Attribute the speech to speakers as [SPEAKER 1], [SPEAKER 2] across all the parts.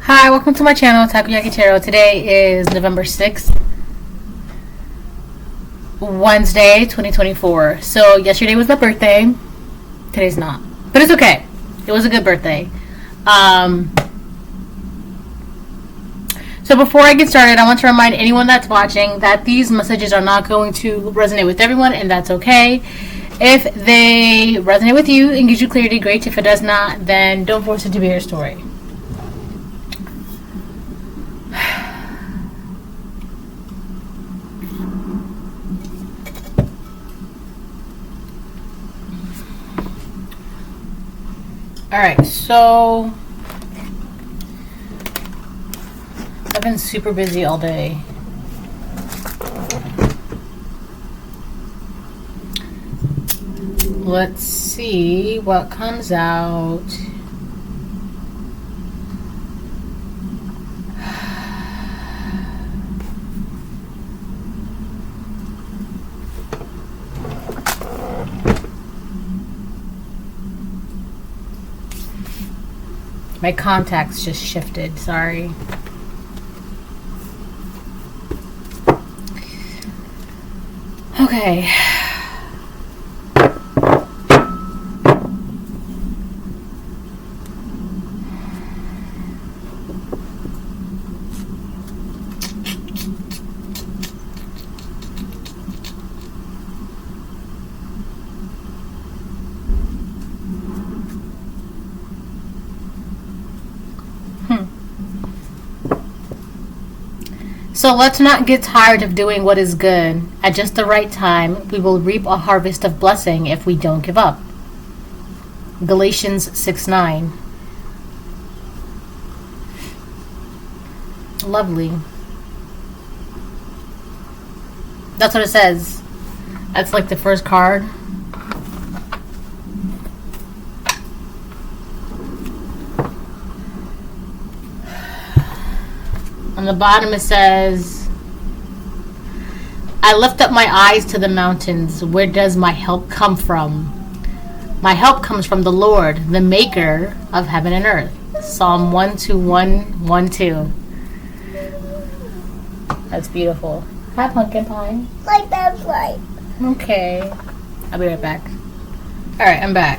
[SPEAKER 1] Hi, welcome to my channel, Takoyaki Tarot. Today is November 6th, Wednesday, 2024. So yesterday was my birthday. Today's not. But it's okay. It was a good birthday. So before I get started, I want to remind anyone that's watching that these messages are not going to resonate with everyone, and that's okay. If they resonate with you and gives you clarity, great. If it does not, then don't force it to be your story. Alright, so I've been super busy all day. Let's see what comes out. My contacts just shifted, sorry. Okay. So let's not get tired of doing what is good. At just the right time, we will reap a harvest of blessing if we don't give up. Galatians 6:9. Lovely. That's what it says. That's like the first card. On the bottom it says, I lift up my eyes to the mountains. Where does my help come from? My help comes from the Lord, the maker of heaven and earth. Psalm 121:12. That's beautiful. Hi, pumpkin pie.
[SPEAKER 2] Like that's right.
[SPEAKER 1] Okay. I'll be right back. Alright, I'm back.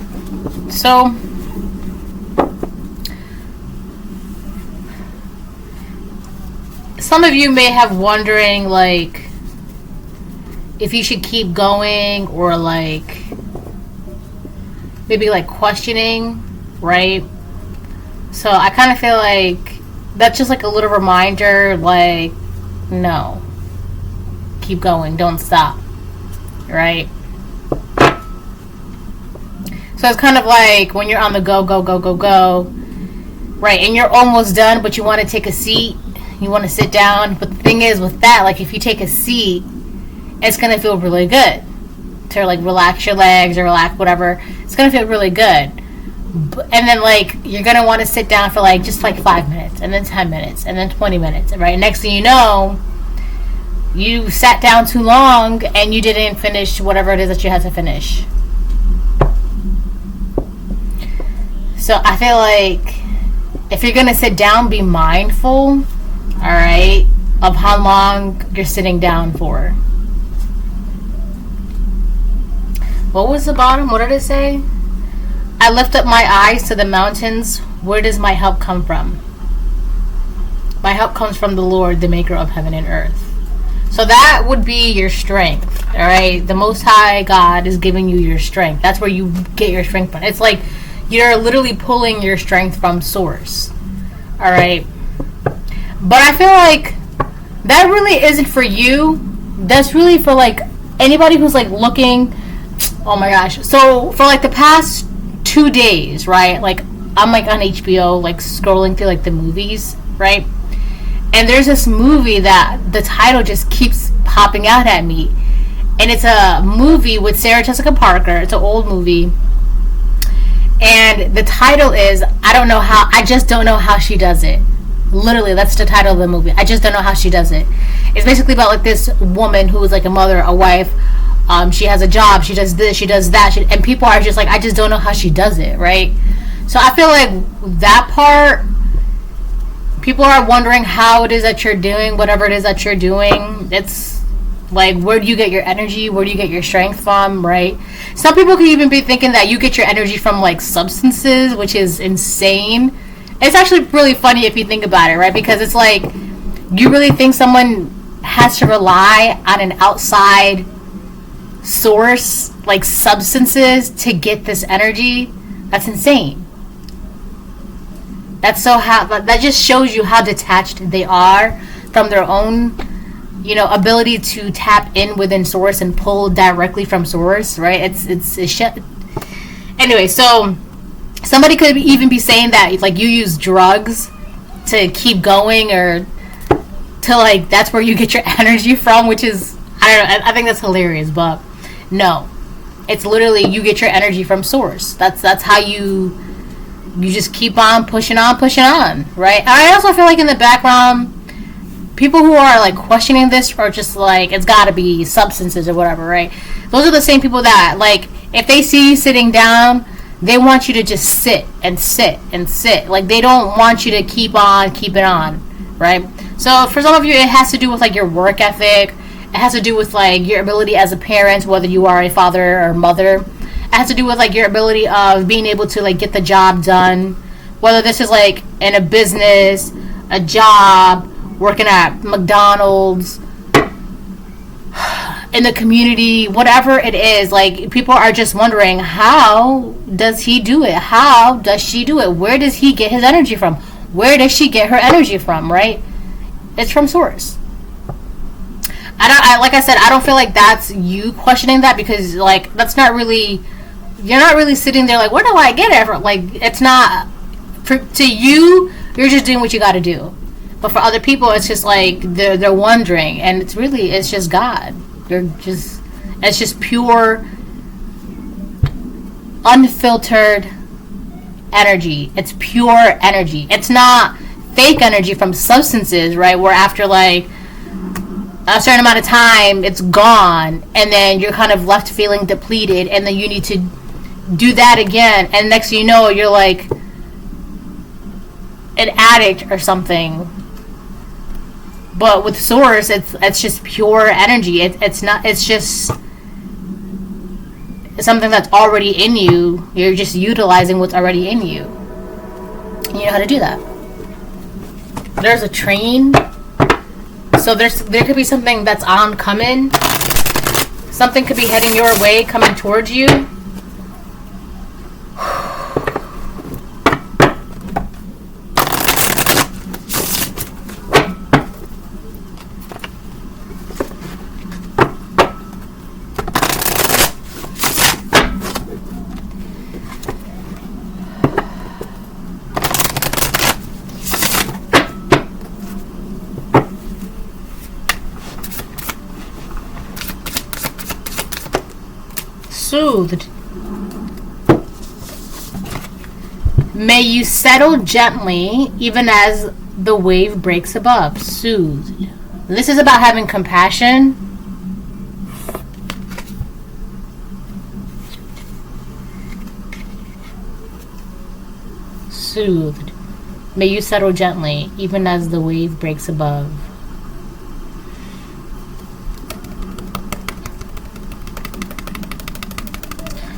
[SPEAKER 1] So some of you may have wondering, like, if you should keep going, or like maybe like questioning, right? So I kind of feel like that's just like a little reminder, like, no, keep going, don't stop, right? So it's kind of like when you're on the go, right, and you're almost done, but you want to take a seat. You want to sit down, but the thing is with that, like, if you take a seat, it's gonna feel really good to like relax your legs or relax whatever. It's gonna feel really good, and then like you're gonna want to sit down for like just like 5 minutes, and then 10 minutes, and then 20 minutes, right? Next thing you know, you sat down too long and you didn't finish whatever it is that you had to finish. So I feel like if you're gonna sit down, be mindful, alright, of how long you're sitting down for. What was the bottom? What did it say? I lift up my eyes to the mountains. Where does my help come from? My help comes from the Lord, the maker of heaven and earth. So that would be your strength, alright? The Most High God is giving you your strength. That's where you get your strength from. It's like you're literally pulling your strength from source, alright? But I feel like that really isn't for you. That's really for like anybody who's like looking. Oh my gosh. So for like the past 2 days, right? Like I'm like on HBO, like scrolling through like the movies, right? And there's this movie that the title just keeps popping out at me. And it's a movie with Sarah Jessica Parker. It's an old movie. And the title is, I just don't know how she does it. Literally, that's the title of the movie. I just don't know how she does it. It's basically about like this woman who is like a mother, a wife. She has a job. She does this. She does that. And people are just like, I just don't know how she does it, right? So I feel like that part people are wondering how it is that you're doing whatever it is that you're doing. It's like, where do you get your energy? Where do you get your strength from, right? Some people could even be thinking that you get your energy from like substances, which is insane. It's actually really funny if you think about it, right? Because it's like, you really think someone has to rely on an outside source, like substances, to get this energy? That's insane. That just shows you how detached they are from their own, ability to tap in within source and pull directly from source, right? It's shit. Anyway, so somebody could even be saying that like you use drugs to keep going, or to like that's where you get your energy from, which is, I don't know, I think that's hilarious. But no, it's literally you get your energy from source. That's how you just keep on pushing on, right? And I also feel like in the background, people who are like questioning this are just like, it's got to be substances or whatever, right? Those are the same people that, like, if they see you sitting down, they want you to just sit and sit and sit. Like, they don't want you to keep on keeping on, right? So for some of you, it has to do with like your work ethic. It has to do with like your ability as a parent, whether you are a father or mother. It has to do with like your ability of being able to like get the job done, whether this is like in a business, a job, working at McDonald's, in the community, whatever it is. Like, people are just wondering, how does he do it? How does she do it? Where does he get his energy from? Where does she get her energy from, right? It's from source. Like I said, I don't feel like that's you questioning that, because like that's not really, you're not really sitting there like, where do I get it from? Like, it's not to you. You're just doing what you got to do. But for other people, it's just like they're wondering, and it's just God. It's just pure, unfiltered energy. It's pure energy. It's not fake energy from substances, right? Where after like a certain amount of time, it's gone, and then you're kind of left feeling depleted, and then you need to do that again, and next thing you know, you're like an addict or something. But with source, it's just pure energy. It's just something that's already in you. You're just utilizing what's already in you. And you know how to do that. There's a train. So there could be something that's oncoming. Something could be heading your way, coming towards you. Soothed. May you settle gently even as the wave breaks above. Soothed. This is about having compassion. Soothed. May you settle gently even as the wave breaks above.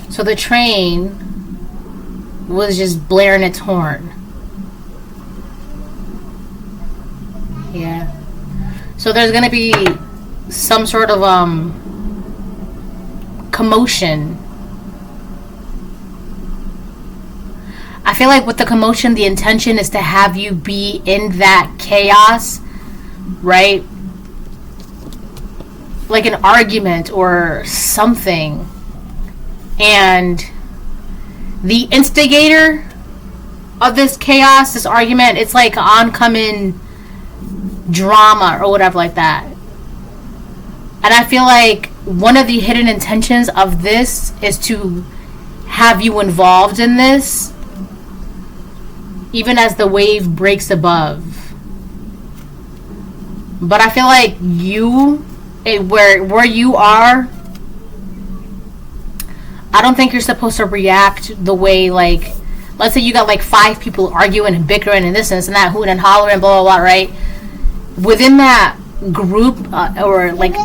[SPEAKER 1] So the train was just blaring its horn. Yeah. So there's going to be some sort of commotion. I feel like with the commotion, the intention is to have you be in that chaos, right? Like an argument or something. And the instigator of this chaos, this argument, it's like oncoming drama or whatever like that. And I feel like one of the hidden intentions of this is to have you involved in this, even as the wave breaks above. But I feel like where you are, I don't think you're supposed to react the way like let's say you got like 5 people arguing and bickering and this and that, hooting and hollering, blah blah blah, right? Within that group, or like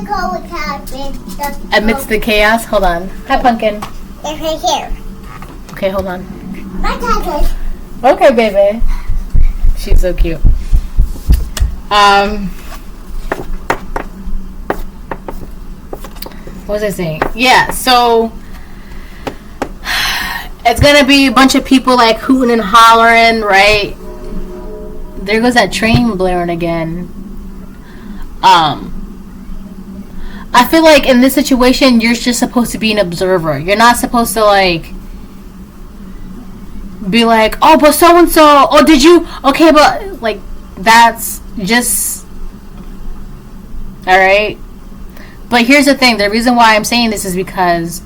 [SPEAKER 1] amidst the chaos. Hold on. Hi, Pumpkin.
[SPEAKER 2] It's right here.
[SPEAKER 1] Okay, hold on.
[SPEAKER 2] My dad.
[SPEAKER 1] Okay, baby. She's so cute. What was I saying? Yeah, so it's gonna be a bunch of people like hooting and hollering, right? There goes that train blaring again. I feel like in this situation, you're just supposed to be an observer. You're not supposed to like be like, oh, but so and so. Oh, did you? Okay, but like that's just all right. But here's the thing. The reason why I'm saying this is because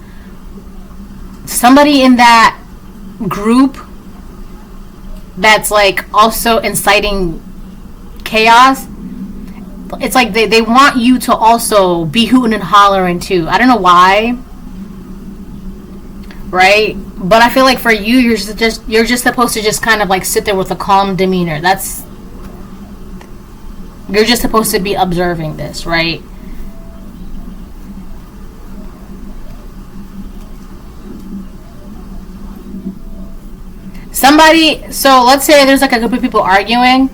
[SPEAKER 1] somebody in that group that's like also inciting chaos, it's like they want you to also be hooting and hollering too. I don't know why, right? But I feel like for you, you're just supposed to just kind of like sit there with a calm demeanor. You're just supposed to be observing this, right? So let's say there's like a group of people arguing.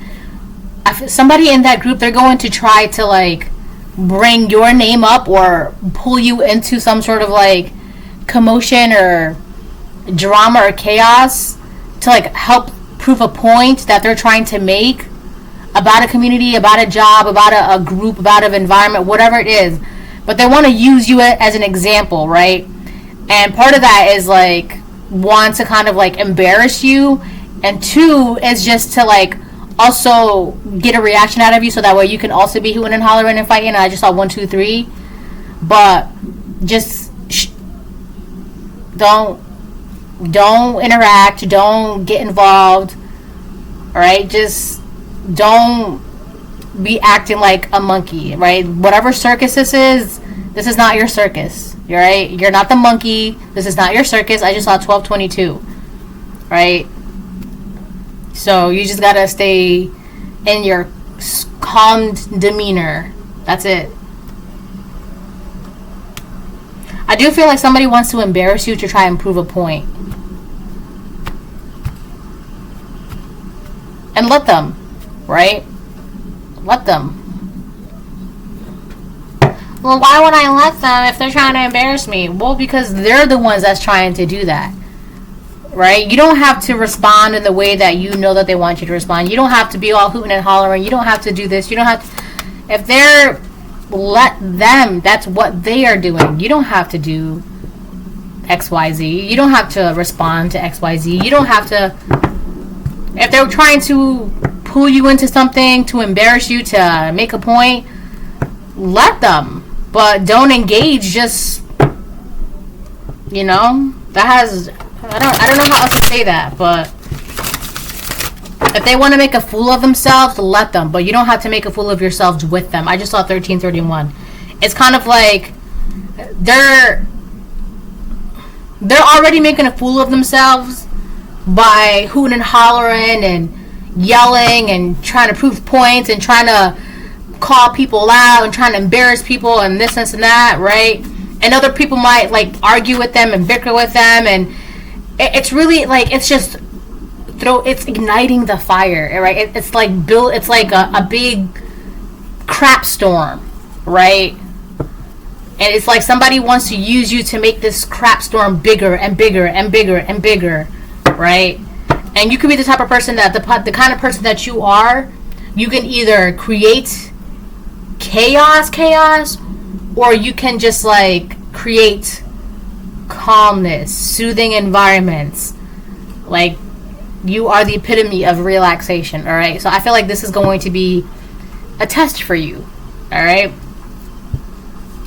[SPEAKER 1] Somebody in that group, they're going to try to like bring your name up or pull you into some sort of like commotion or drama or chaos to like help prove a point that they're trying to make about a community, about a job, about a group, about an environment, whatever it is. But they want to use you as an example, right? And part of that is like, one, to kind of like embarrass you, and two is just to like also get a reaction out of you so that way you can also be hooting and hollering and fighting. And I just saw 1, 2, 3, but just don't interact, don't get involved, all right? Just don't be acting like a monkey, right? Whatever circus this is not your circus. You're right. You're not the monkey. This is not your circus. I just saw 1222. Right? So you just gotta stay in your calm demeanor. That's it. I do feel like somebody wants to embarrass you to try and prove a point. And let them. Right? Let them. Well, why would I let them if they're trying to embarrass me? Well, because they're the ones that's trying to do that. Right? You don't have to respond in the way that you know that they want you to respond. You don't have to be all hooting and hollering. You don't have to do this. You don't have to. If they're, let them. That's what they are doing. You don't have to do XYZ. You don't have to respond to XYZ. You don't have to. If they're trying to pull you into something, to embarrass you, to make a point, let them. But don't engage. Just, you know, that has, I don't know how else to say that, but if they want to make a fool of themselves, let them. But you don't have to make a fool of yourselves with them. I just saw 1331. It's kind of like they're already making a fool of themselves by hooting and hollering and yelling and trying to prove points and trying to call people out and trying to embarrass people and this and that, right? And other people might like argue with them and bicker with them, and it's really like it's just it's igniting the fire, right? It's like it's like a big crap storm, right? And it's like somebody wants to use you to make this crap storm bigger and bigger and bigger and bigger, right? And you could be the type of person that the kind of person that you are, you can either create chaos, or you can just like create calmness, soothing environments. Like, you are the epitome of relaxation, all right? So I feel like this is going to be a test for you, all right?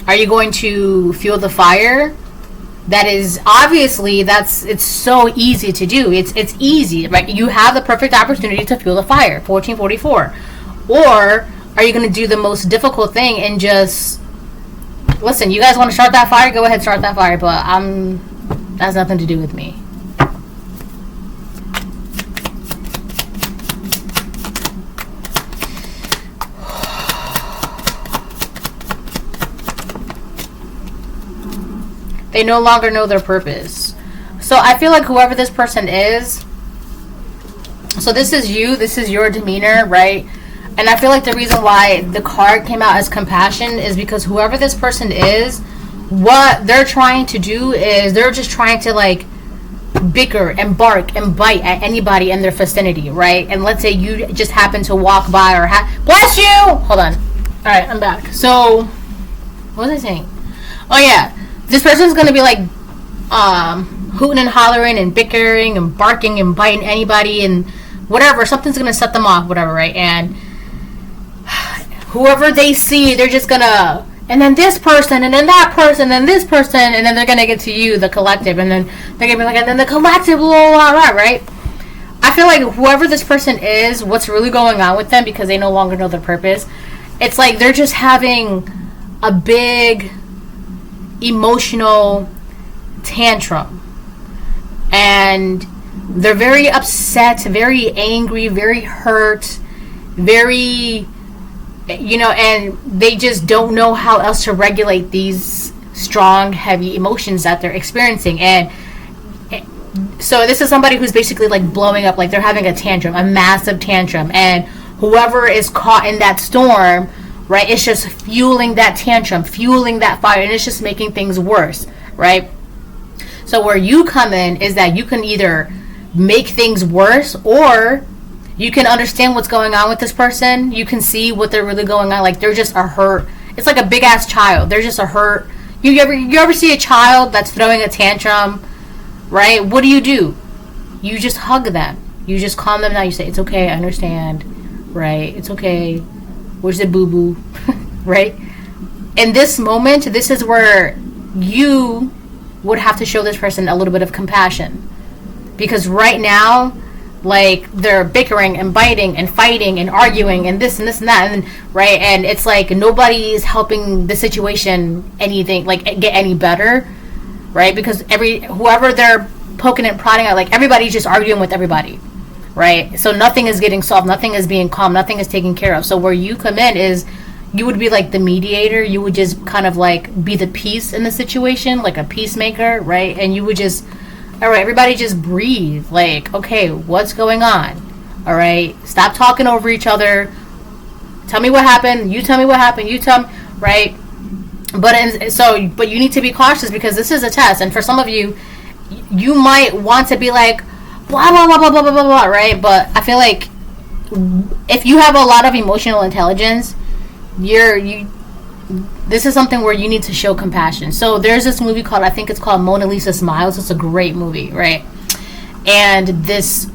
[SPEAKER 1] Are you going to fuel the fire? That is obviously it's so easy to do. It's easy, right? You have the perfect opportunity to fuel the fire. 1444. Or are you going to do the most difficult thing and just listen? You guys want to start that fire? Go ahead, start that fire. But that has nothing to do with me. They no longer know their purpose. So I feel like whoever this person is, so this is you, this is your demeanor, right? And I feel like the reason why the card came out as compassion is because whoever this person is, what they're trying to do is they're just trying to like bicker and bark and bite at anybody in their vicinity, right? And let's say you just happen to walk by or bless you! Hold on. Alright, I'm back. So, what was I saying? Oh yeah, this person's gonna be like hooting and hollering and bickering and barking and biting anybody and whatever. Something's gonna set them off, whatever, right? And whoever they see, they're just gonna, and then this person, and then that person, and this person, and then they're gonna get to you, the collective, and then they're gonna be like, and then the collective, blah, blah, blah, right? I feel like whoever this person is, what's really going on with them, because they no longer know their purpose, it's like they're just having a big emotional tantrum. And they're very upset, very angry, very hurt, very, and they just don't know how else to regulate these strong, heavy emotions that they're experiencing. And so this is somebody who's basically like blowing up, like they're having a tantrum, a massive tantrum. And whoever is caught in that storm, right, it's just fueling that tantrum, fueling that fire, and it's just making things worse, right? So where you come in is that you can either make things worse, or you can understand what's going on with this person. You can see what they're really going on. Like they're just a hurt. It's like a big ass child. They're just a hurt. You ever see a child that's throwing a tantrum, right? What do? You just hug them. You just calm them down. You say, it's okay, I understand, right? It's okay. Where's the boo-boo? Right? In this moment, this is where you would have to show this person a little bit of compassion. Because right now, like, they're bickering and biting and fighting and arguing and this and this and that, and right? And it's like nobody is helping the situation anything, like, get any better, right? Because whoever they're poking and prodding at, like, everybody's just arguing with everybody, right? So nothing is getting solved, nothing is being calm, nothing is taken care of. So where you come in is you would be like the mediator. You would just kind of like be the peace in the situation, like a peacemaker, right? And you would just, all right, everybody just breathe. Like, okay, what's going on? All right, stop talking over each other. Tell me what happened. You tell me what happened. You tell me, right? But you need to be cautious because this is a test. And for some of you, you might want to be like, blah, blah, blah, blah, blah, blah, blah, blah, right? But I feel like if you have a lot of emotional intelligence, this is something where you need to show compassion. So there's this movie I think it's called Mona Lisa Smiles. It's a great movie, right? And this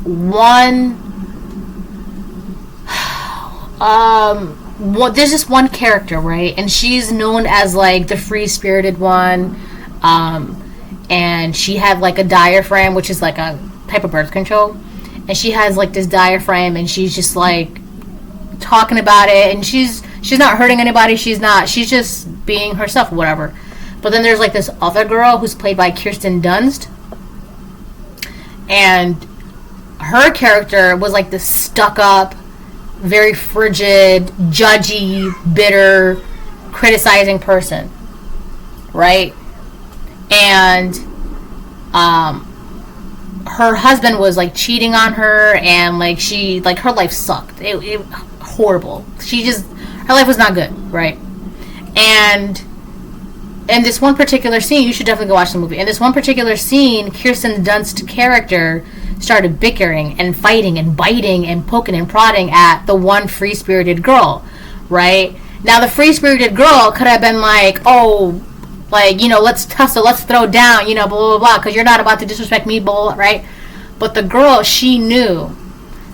[SPEAKER 1] there's this one character, right? And she's known as like the free-spirited one. And she had like a diaphragm, which is like a type of birth control. And she has like this diaphragm, and she's just like talking about it, and she's not hurting anybody. She's just being herself, whatever. But then there's like this other girl who's played by Kirsten Dunst, and her character was like this stuck-up, very frigid, judgy, bitter, criticizing person, right? And her husband was like cheating on her, and like her life sucked. It horrible. Her life was not good, right? And in this one particular scene, you should definitely go watch the movie. In this one particular scene, Kirsten Dunst's character started bickering and fighting and biting and poking and prodding at the one free-spirited girl, right? Now, the free-spirited girl could have been like, oh, like, let's tussle, let's throw down, blah, blah, blah, because you're not about to disrespect me, blah, right? But the girl, she knew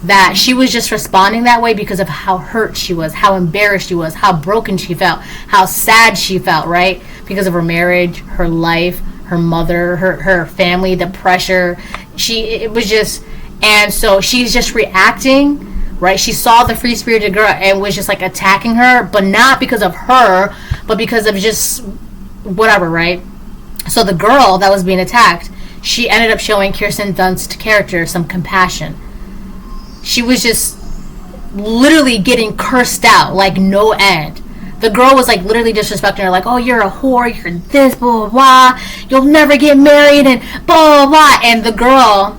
[SPEAKER 1] that she was just responding that way because of how hurt she was, how embarrassed she was, how broken she felt, how sad she felt, right? Because of her marriage, her life, her mother, her family, the pressure. And so she's just reacting, right? She saw the free-spirited girl and was just like attacking her, but not because of her, but because of just whatever, right? So the girl that was being attacked, she ended up showing Kirsten Dunst's character some compassion. She was just literally getting cursed out like no end. the girl was like literally disrespecting her, like, oh, you're a whore, you're this, blah, blah, blah, you'll never get married, and blah, blah, blah. And the girl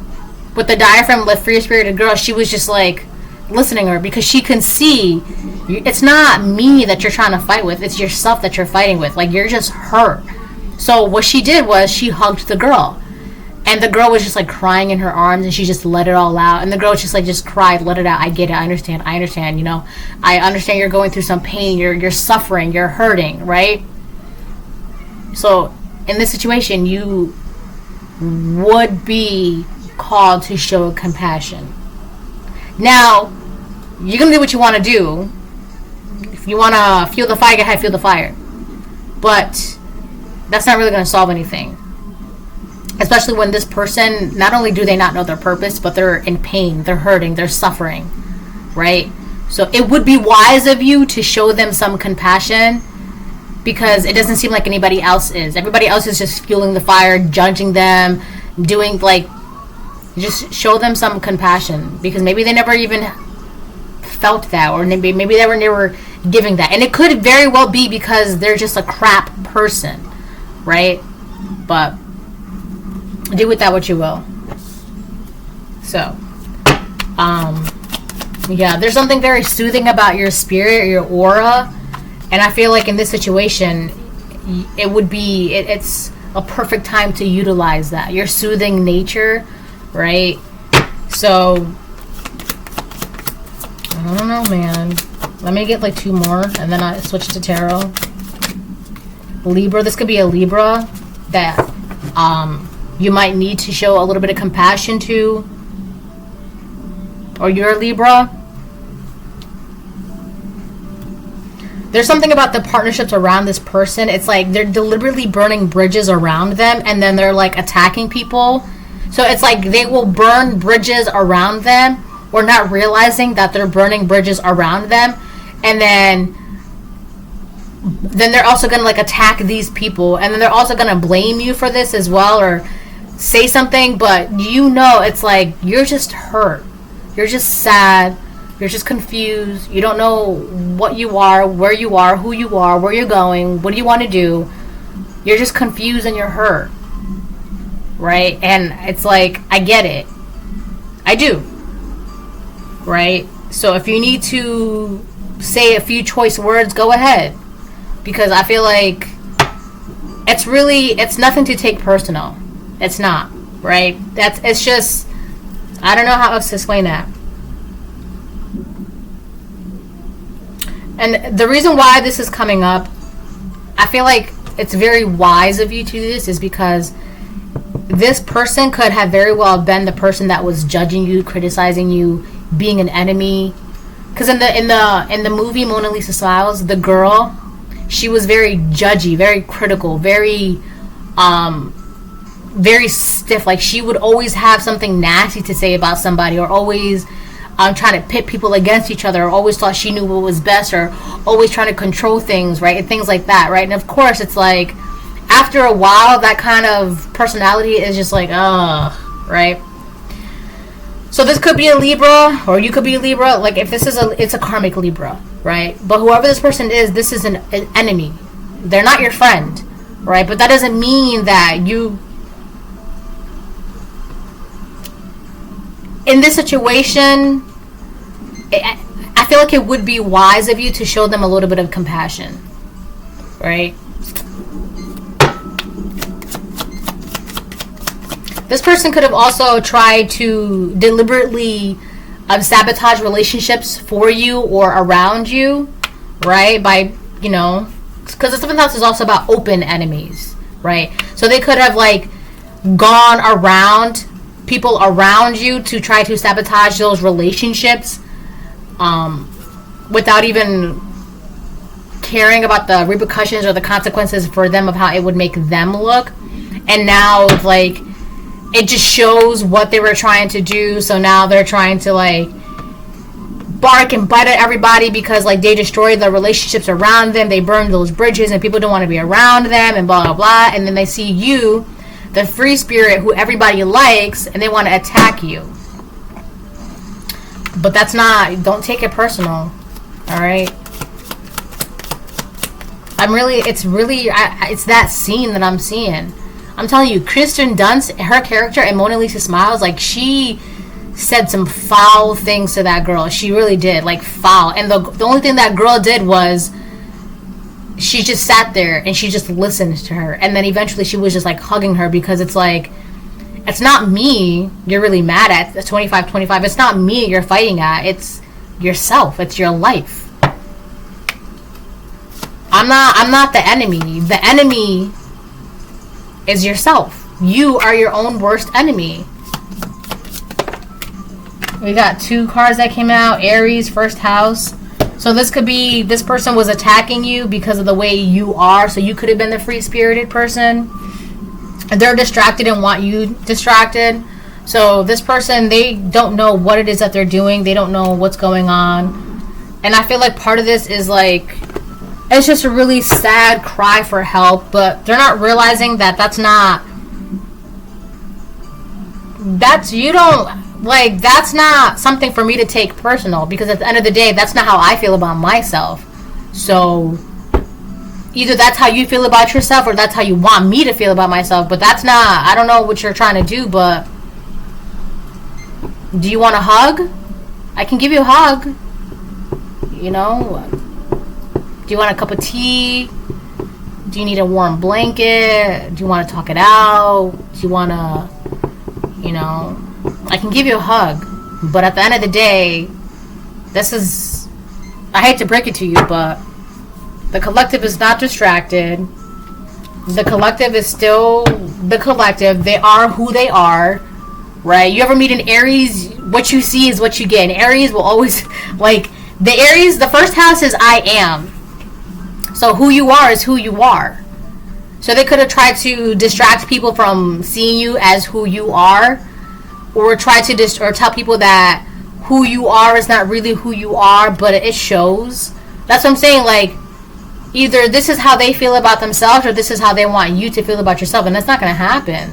[SPEAKER 1] with the diaphragm, the free spirited girl, she was just like listening to her, because she can see it's not me that you're trying to fight with, it's yourself that you're fighting with. Like, you're just her. So what she did was she hugged the girl, and the girl was just like crying in her arms, and she just let it all out. And the girl just like just cried, let it out. I get it, I understand, you know, I understand you're going through some pain, you're suffering, you're hurting, right? So in this situation, you would be called to show compassion. Now, you're gonna do what you want to do. If you want to feel the fire, go ahead, feel the fire. But that's not really going to solve anything. Especially when this person, not only do they not know their purpose, but they're in pain, they're hurting, they're suffering, right? So it would be wise of you to show them some compassion, because it doesn't seem like anybody else is. Everybody else is just fueling the fire, judging them, doing like, just show them some compassion, because maybe they never even felt that, or maybe they were never giving that. And it could very well be because they're just a crap person, right? But do with that what you will. So yeah, there's something very soothing about your spirit, your aura, and I feel like in this situation it would be it's a perfect time to utilize that, your soothing nature, right? So I don't know, man. Let me get like 2 more, and then I switch to tarot. Libra. This could be a Libra that you might need to show a little bit of compassion to, or you're a Libra. There's something about the partnerships around this person. It's like they're deliberately burning bridges around them, and then they're like attacking people. So it's like they will burn bridges around them, or not realizing that they're burning bridges around them, and then they're also going to like attack these people, and then they're also going to blame you for this as well, or say something. But you know, it's like you're just hurt, you're just sad, you're just confused, you don't know what you are, where you are, who you are, where you're going, what do you want to do. You're just confused and you're hurt, right? And it's like, I get it, I do, right? So if you need to say a few choice words, go ahead, because I feel like it's nothing to take personal. It's not, right? It's just, I don't know how else to explain that. And the reason why this is coming up, I feel like it's very wise of you to do this, is because this person could have very well been the person that was judging you, criticizing you, being an enemy. Because in the movie Mona Lisa Smiles, the girl, she was very judgy, very critical, very stiff. Like, she would always have something nasty to say about somebody, or always trying to pit people against each other, or always thought she knew what was best, or always trying to control things, right? And things like that, right? And of course, it's like, after a while, that kind of personality is just like, right? So this could be a Libra, or you could be a Libra. Like, if this is it's a karmic Libra, right? But whoever this person is, this is an enemy. They're not your friend, right? But that doesn't mean that you, in this situation, I feel like it would be wise of you to show them a little bit of compassion, right? This person could have also tried to deliberately sabotage relationships for you or around you, right? By, you know, because the 7th house is also about open enemies, right? So they could have like gone around people around you to try to sabotage those relationships, without even caring about the repercussions or the consequences for them of how it would make them look. And now, like, it just shows what they were trying to do. So now they're trying to like bark and bite at everybody, because like they destroyed the relationships around them, they burned those bridges, and people don't want to be around them, and blah blah blah. And then they see you, the free spirit who everybody likes, and they want to attack you. But that's not, don't take it personal, all right? It's that scene that I'm seeing. I'm telling you, Kristen Dunst, her character in Mona Lisa Smiles, like, she said some foul things to that girl. She really did, like, foul. And the only thing that girl did was she just sat there and she just listened to her. And then eventually she was just, like, hugging her, because it's like, it's not me you're really mad at, the 25-25. It's not me you're fighting at. It's yourself. It's your life. I'm not the enemy. The enemy is yourself. You are your own worst enemy. We got 2 cards that came out. Aries, first house. So this could be, this person was attacking you because of the way you are. So you could have been the free-spirited person. And they're distracted and want you distracted. So this person, they don't know what it is that they're doing. They don't know what's going on. And I feel like part of this is like, it's just a really sad cry for help, but they're not realizing that that's not something for me to take personal, because at the end of the day, that's not how I feel about myself. So either that's how you feel about yourself, or that's how you want me to feel about myself, but that's not, I don't know what you're trying to do, but do you want a hug? I can give you a hug. You know? Do you want a cup of tea? Do you need a warm blanket? Do you want to talk it out? Do you want to, you know, I can give you a hug. But at the end of the day, this is, I hate to break it to you, but the collective is not distracted. The collective is still the collective. They are who they are, right? You ever meet an Aries? What you see is what you get. And Aries will always, like, the Aries, the first house is I am. So who you are is who you are. So they could have tried to distract people from seeing you as who you are, or try to or tell people that who you are is not really who you are, but it shows. That's what I'm saying. Like, either this is how they feel about themselves, or this is how they want you to feel about yourself, and that's not going to happen.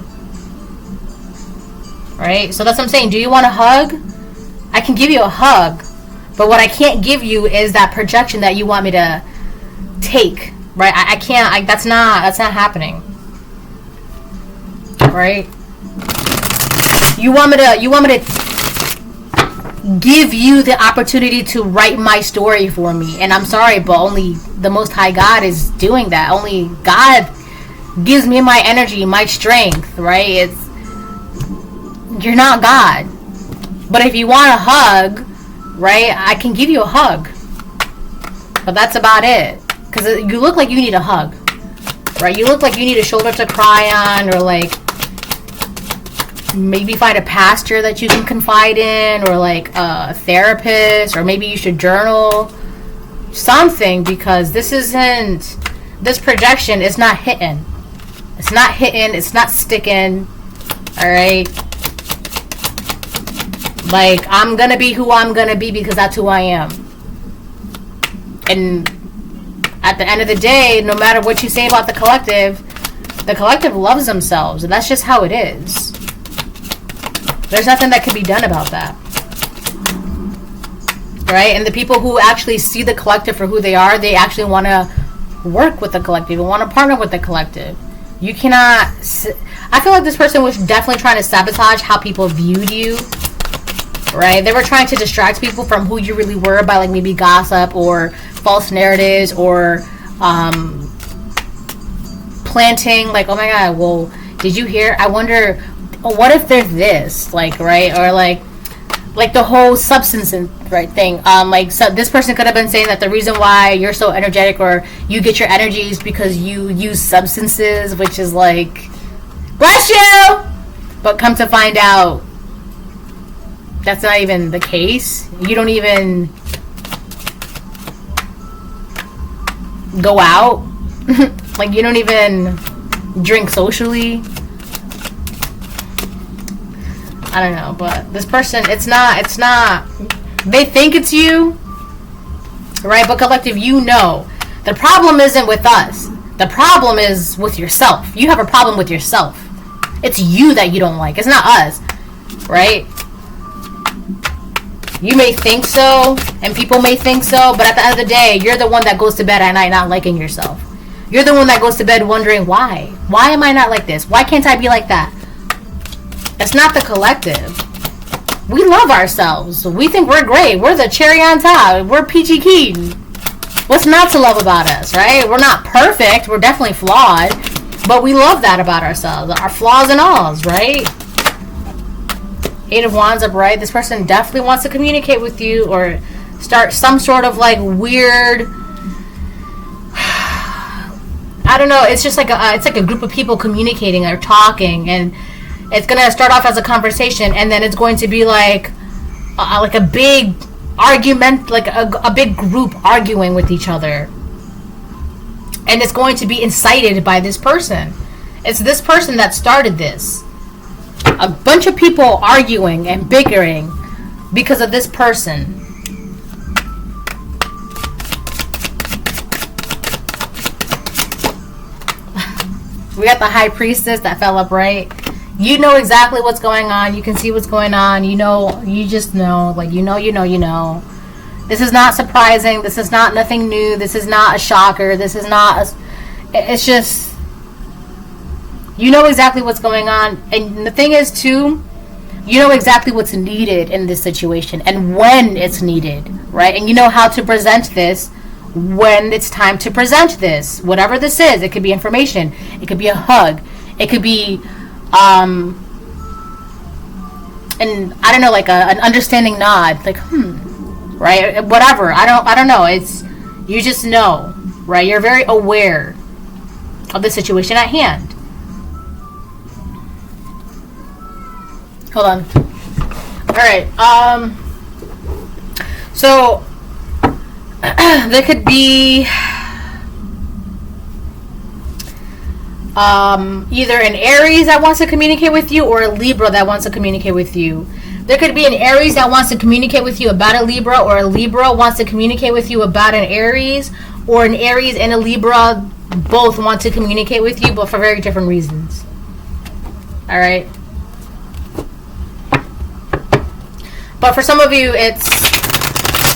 [SPEAKER 1] Right? So that's what I'm saying. Do you want a hug? I can give you a hug, but what I can't give you is that projection that you want me to take, right? I can't. That's not happening, right? You want me to give you the opportunity to write my story for me, and I'm sorry, but only the Most High God is doing that. Only God gives me my energy, my strength, right? You're not God. But if you want a hug, right, I can give you a hug, but that's about it. Because you look like you need a hug, right? You look like you need a shoulder to cry on, or like maybe find a pastor that you can confide in, or like a therapist, or maybe you should journal something, because this projection is not hitting. It's not hitting. It's not sticking. All right. Like, I'm gonna be who I'm gonna be because that's who I am. And at the end of the day, no matter what you say about the collective loves themselves, and that's just how it is. There's nothing that can be done about that. Right? And the people who actually see the collective for who they are, they actually want to work with the collective and want to partner with the collective. You cannot... I feel like this person was definitely trying to sabotage how people viewed you. Right? They were trying to distract people from who you really were by, like, maybe gossip or false narratives, or planting, like, oh my god, well, did you hear? I wonder, what if there's this, like, right? Or like the whole substance right thing. Like, so this person could have been saying that the reason why you're so energetic, or you get your energy, is because you use substances, which is like, bless you! But come to find out, that's not even the case. You don't even go out. Like, you don't even drink socially. I don't know, but this person, it's not, they think it's you, right? But collective, you know, the problem isn't with us. The problem is with yourself. You have a problem with yourself. It's you that you don't like. It's not us, right? You may think so, and people may think so, but at the end of the day, you're the one that goes to bed at night not liking yourself. You're the one that goes to bed wondering why. Why am I not like this? Why can't I be like that? It's not the collective. We love ourselves. We think we're great. We're the cherry on top. We're peachy keen. What's not to love about us, right? We're not perfect. We're definitely flawed. But we love that about ourselves. Our flaws and alls, right? Eight of Wands upright. This person definitely wants to communicate with you or start some sort of like weird... I don't know. It's just like it's like a group of people communicating or talking, and it's gonna start off as a conversation, and then it's going to be like a big argument, like a big group arguing with each other, and it's going to be incited by this person. It's this person that started this. A bunch of people arguing and bickering because of this person. We got the High Priestess that fell upright. You know exactly what's going on. You can see what's going on. You know, you just know. Like, you know. This is not surprising. This is not nothing new. This is not a shocker. This is not it's just, you know exactly what's going on. And the thing is, too, you know exactly what's needed in this situation and when it's needed, right? And you know how to present this when it's time to present this. Whatever this is. It could be information. It could be a hug. It could be... and I don't know, like an understanding nod, like right, whatever. I don't know. It's, you just know, right? You're very aware of the situation at hand. Hold on. All right. So there could be either an Aries that wants to communicate with you or a Libra that wants to communicate with you. There could be an Aries that wants to communicate with you about a Libra, or a Libra wants to communicate with you about an Aries, or an Aries and a Libra both want to communicate with you, but for very different reasons. All right. But for some of you, it's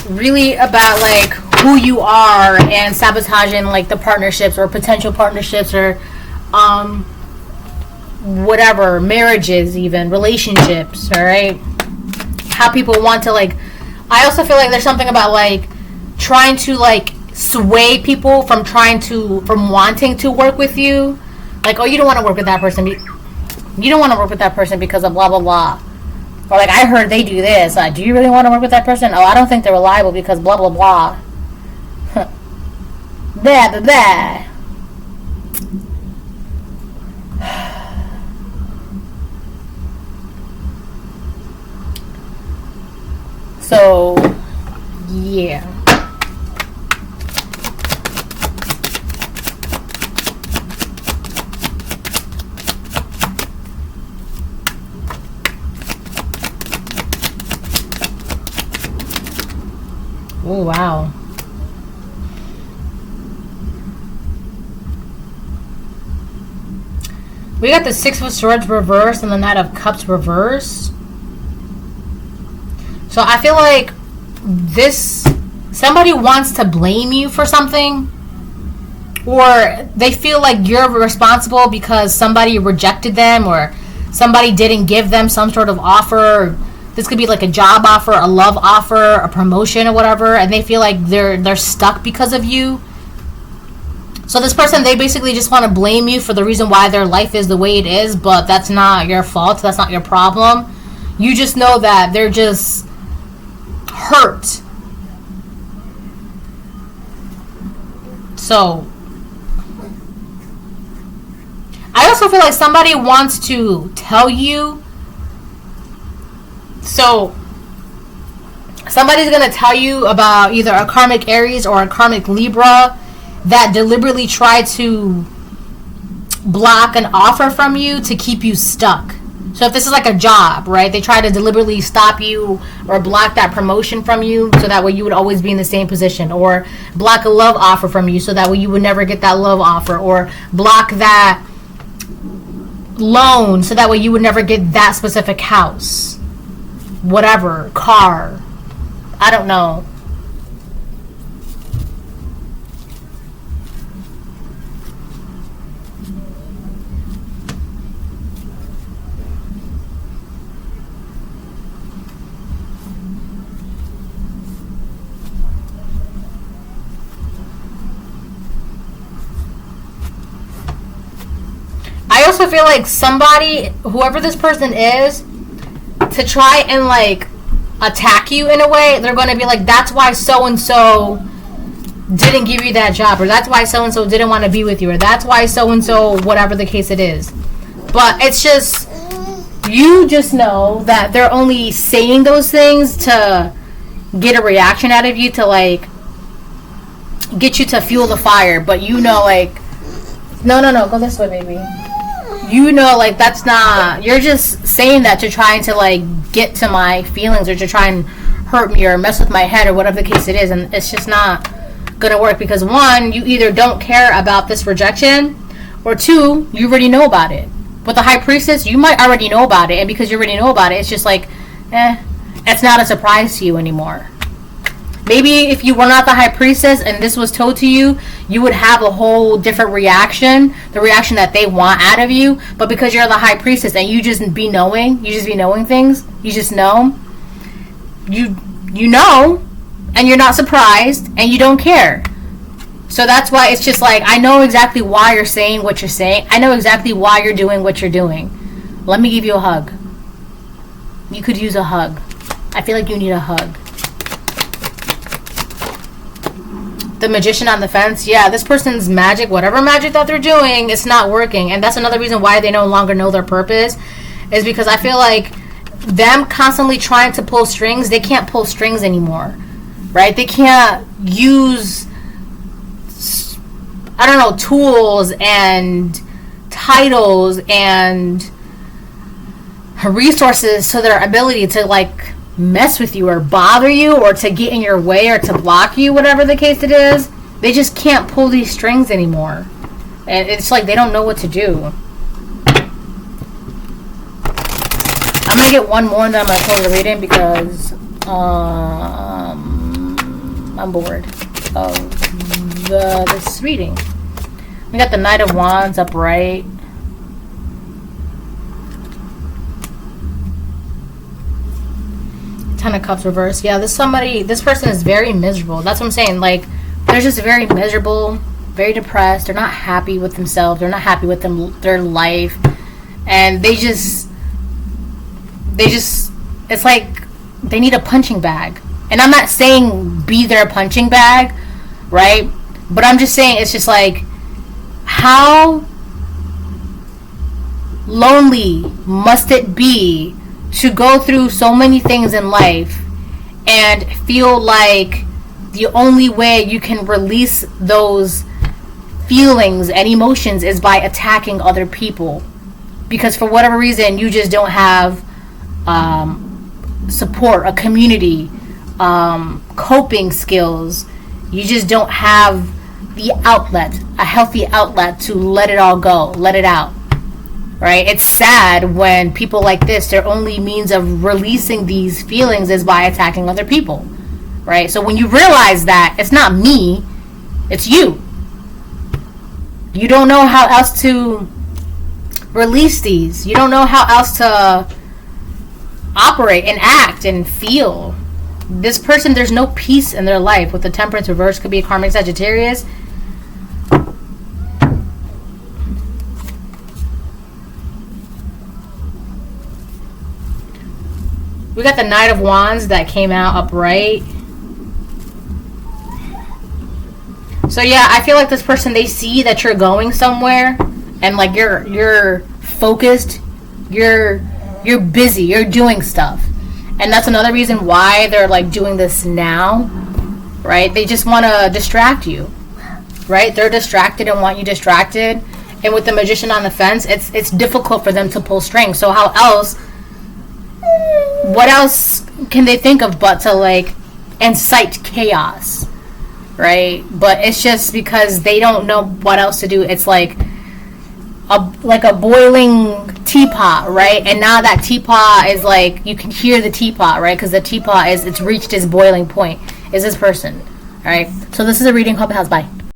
[SPEAKER 1] really about like who you are and sabotaging like the partnerships or potential partnerships or whatever, marriages, even relationships. All right, how people want to like, I also feel like there's something about like trying to like sway people from wanting to work with you. Like, oh, you don't want to work with that person, you don't want to work with that person because of blah blah blah. Or like, I heard they do this. Do you really want to work with that person? Oh, I don't think they're reliable because blah blah blah. Blah blah blah. So, yeah. Oh, wow. We got the Six of Swords reversed and the Knight of Cups reversed. So I feel like somebody wants to blame you for something, or they feel like you're responsible because somebody rejected them or somebody didn't give them some sort of offer. This could be like a job offer, a love offer, a promotion or whatever, and they feel like they're stuck because of you. So this person, they basically just want to blame you for the reason why their life is the way it is, but that's not your fault. That's not your problem. You just know that they're just hurt. So I also feel like somebody wants to tell you. So somebody's going to tell you about either a karmic Aries or a karmic Libra that deliberately try to block an offer from you to keep you stuck. So if this is like a job, right, they try to deliberately stop you or block that promotion from you so that way you would always be in the same position, or block a love offer from you so that way you would never get that love offer, or block that loan so that way you would never get that specific house, whatever, car, I don't know. also feel like somebody, whoever this person is, to try and like attack you in a way, they're going to be like, that's why so-and-so didn't give you that job, or that's why so-and-so didn't want to be with you, or that's why so-and-so, whatever the case it is. But it's just, you just know that they're only saying those things to get a reaction out of you, to like get you to fuel the fire. But you know, like, no, go this way, baby. You know, like, that's not, you're just saying that to trying to like get to my feelings, or to try and hurt me or mess with my head, or whatever the case it is. And it's just not gonna work, because one, you either don't care about this rejection, or two, you already know about it. With the high priestess, you might already know about it, and because you already know about it, it's just like, it's not a surprise to you anymore. Maybe if you were not the high priestess and this was told to you, you would have a whole different reaction, the reaction that they want out of you. But because you're the high priestess and you just be knowing things, you just know, you know, and you're not surprised, and you don't care. So that's why it's just like, I know exactly why you're saying what you're saying. I know exactly why you're doing what you're doing. Let me give you a hug. You could use a hug. I feel like you need a hug. The magician on the fence. Yeah, this person's magic, whatever magic that they're doing, it's not working. And that's another reason why they no longer know their purpose, is because I feel like them constantly trying to pull strings, they can't pull strings anymore. Right? They can't use, I don't know, tools and titles and resources to their ability to like mess with you or bother you or to get in your way or to block you, whatever the case it is. They just can't pull these strings anymore. And it's like they don't know what to do. I'm gonna get one more and then I'm gonna close the reading, because I'm bored of this reading. We got the Knight of Wands upright. Ten of Cups reversed. Yeah, this person is very miserable. That's what I'm saying. Like, they're just very miserable, very depressed. They're not happy with themselves. They're not happy with their life. And they just, it's like they need a punching bag. And I'm not saying be their punching bag, right? But I'm just saying, it's just like, how lonely must it be to go through so many things in life and feel like the only way you can release those feelings and emotions is by attacking other people, because for whatever reason you just don't have support, a community, coping skills. You just don't have the outlet, a healthy outlet to let it all go, let it out. Right? It's sad when people like this, their only means of releasing these feelings is by attacking other people. Right? So when you realize that it's not me, it's you. You don't know how else to release these. You don't know how else to operate and act and feel. This person, there's no peace in their life. With the Temperance reverse, could be a karmic Sagittarius. We got the Knight of Wands that came out upright. So yeah, I feel like this person, they see that you're going somewhere and like you're focused, you're busy, you're doing stuff. And that's another reason why they're like doing this now, right? They just want to distract you, right? They're distracted and want you distracted. And with the Magician on the fence, it's difficult for them to pull strings. So what else can they think of but to like incite chaos, right? But it's just because they don't know what else to do. It's like a boiling teapot, right? And now that teapot is like, you can hear the teapot, right? Because the teapot it's reached its boiling point. Is this person, all right? So this is a reading. Hope it helps. Bye.